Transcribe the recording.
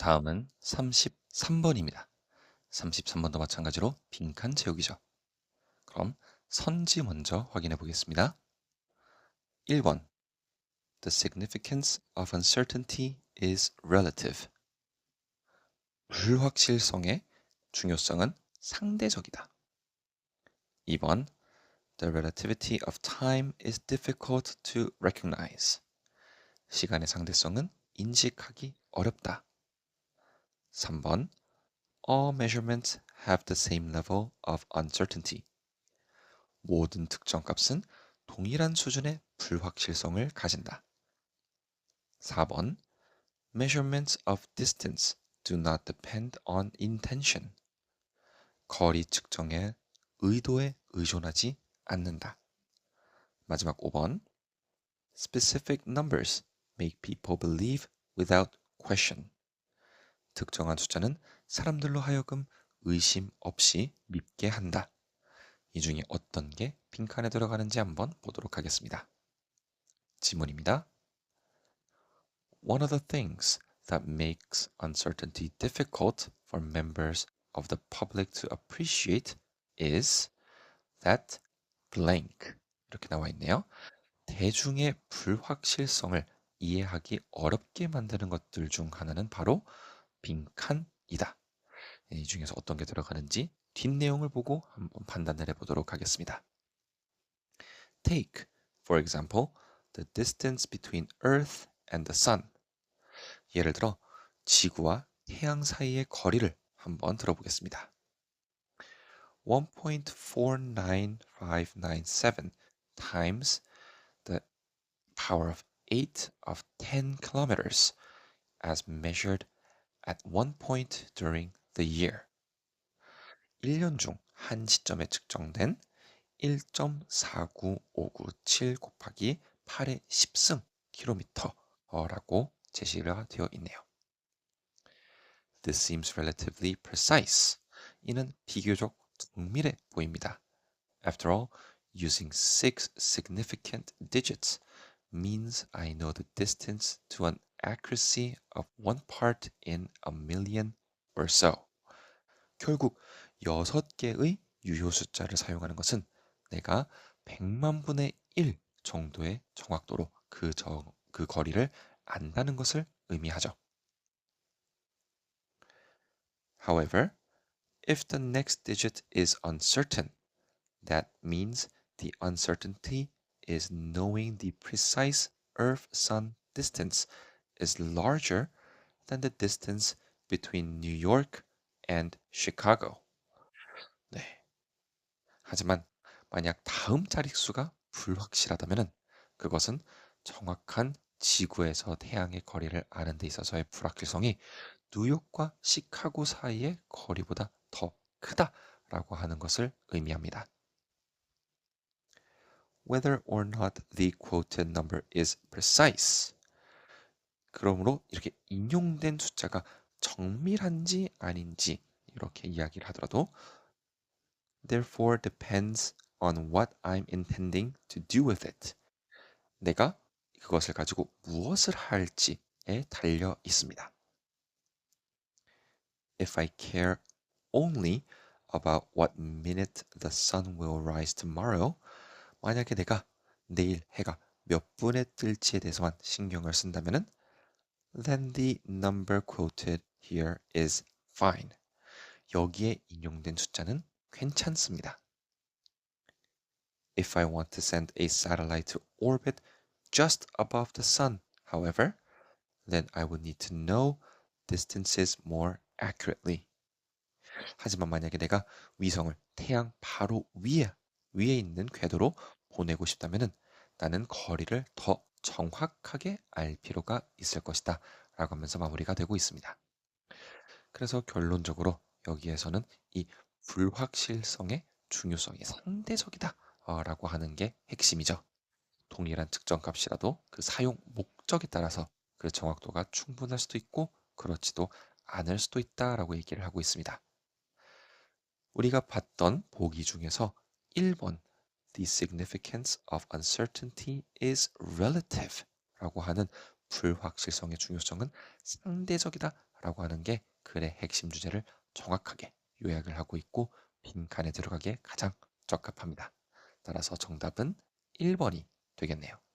다음은 33번입니다. 33번도 마찬가지로 빈칸 채우기죠. 그럼 선지 먼저 확인해 보겠습니다. 1번 The significance of uncertainty is relative. 불확실성의 중요성은 상대적이다. 2번 The relativity of time is difficult to recognize. 시간의 상대성은 인식하기 어렵다. 3번 All measurements have the same level of uncertainty. 모든 특정 값은 동일한 수준의 불확실성을 가진다. 4번 Measurements of distance do not depend on intention. 거리 측정의 의도에 의존하지 않는다. 마지막 5번 Specific numbers make people believe without question. 특정한 숫자는 사람들로 하여금 의심 없이 믿게 한다. 이 중에 어떤 게 빈칸에 들어가는지 한번 보도록 하겠습니다. 지문입니다. One of the things that makes uncertainty difficult for members of the public to appreciate is that blank. 이렇게 나와 있네요. 대중의 불확실성을 이해하기 어렵게 만드는 것들 중 하나는 바로 빈칸이다. 이 중에서 어떤 게 들어가는지 뒷내용을 보고 한번 판단을 해보도록 하겠습니다. Take, for example, the distance between Earth and the Sun. 예를 들어 지구와 태양 사이의 거리를 한번 들어보겠습니다. 1.49597 times the power of 8 of 10 kilometers as measured at one point during the year. 1년 중 한 시점에 측정된 1.49597 곱하기 8의 10승 킬로미터라고 제시가 되어 있네요. This seems relatively precise. 이는 비교적 정밀해 보입니다. After all, using 6 significant digits means I know the distance to an accuracy of 1 part in a million or so. 결국 6개의 유효 숫자를 사용하는 것은 내가 100만 분의 1 정도의 정확도로 그 거리를 안다는 것을 의미하죠. However, if the next digit is uncertain, that means the uncertainty is knowing the precise Earth-Sun distance is larger than the distance between New York and Chicago. 네. 하지만 만약 다음 자릿수가 불확실하다면 그것은 정확한 지구에서 태양의 거리를 아는 데 있어서의 불확실성이 뉴욕과 시카고 사이의 거리보다 더 크다라고 하는 것을 의미합니다. Whether or not the quoted number is precise. 그러므로 이렇게 인용된 숫자가 정밀한지 아닌지 이렇게 이야기를 하더라도 therefore depends on what I'm intending to do with it. 내가 그것을 가지고 무엇을 할지에 달려 있습니다. If I care only about what minute the sun will rise tomorrow, 만약에 내가 내일 해가 몇 분에 뜰지에 대해서만 신경을 쓴다면은 then the number quoted here is fine. 여기에 인용된 숫자는 괜찮습니다. If I want to send a satellite to orbit just above the sun, however, then I would need to know distances more accurately. 하지만 만약에 내가 위성을 태양 바로 위에 있는 궤도로 보내고 싶다면은 나는 거리를 더 정확하게 알 필요가 있을 것이다 라고 하면서 마무리가 되고 있습니다. 그래서 결론적으로 여기에서는 이 불확실성의 중요성이 상대적이다 라고 하는 게 핵심이죠. 동일한 측정 값이라도 그 사용 목적에 따라서 그 정확도가 충분할 수도 있고 그렇지도 않을 수도 있다라고 얘기를 하고 있습니다. 우리가 봤던 보기 중에서 1번 The significance of uncertainty is relative 라고 하는 불확실성의 중요성은 상대적이다라고 하는 게 글의 핵심 주제를 정확하게 요약을 하고 있고 빈칸에 들어가기에 가장 적합합니다. 따라서 정답은 1번이 되겠네요.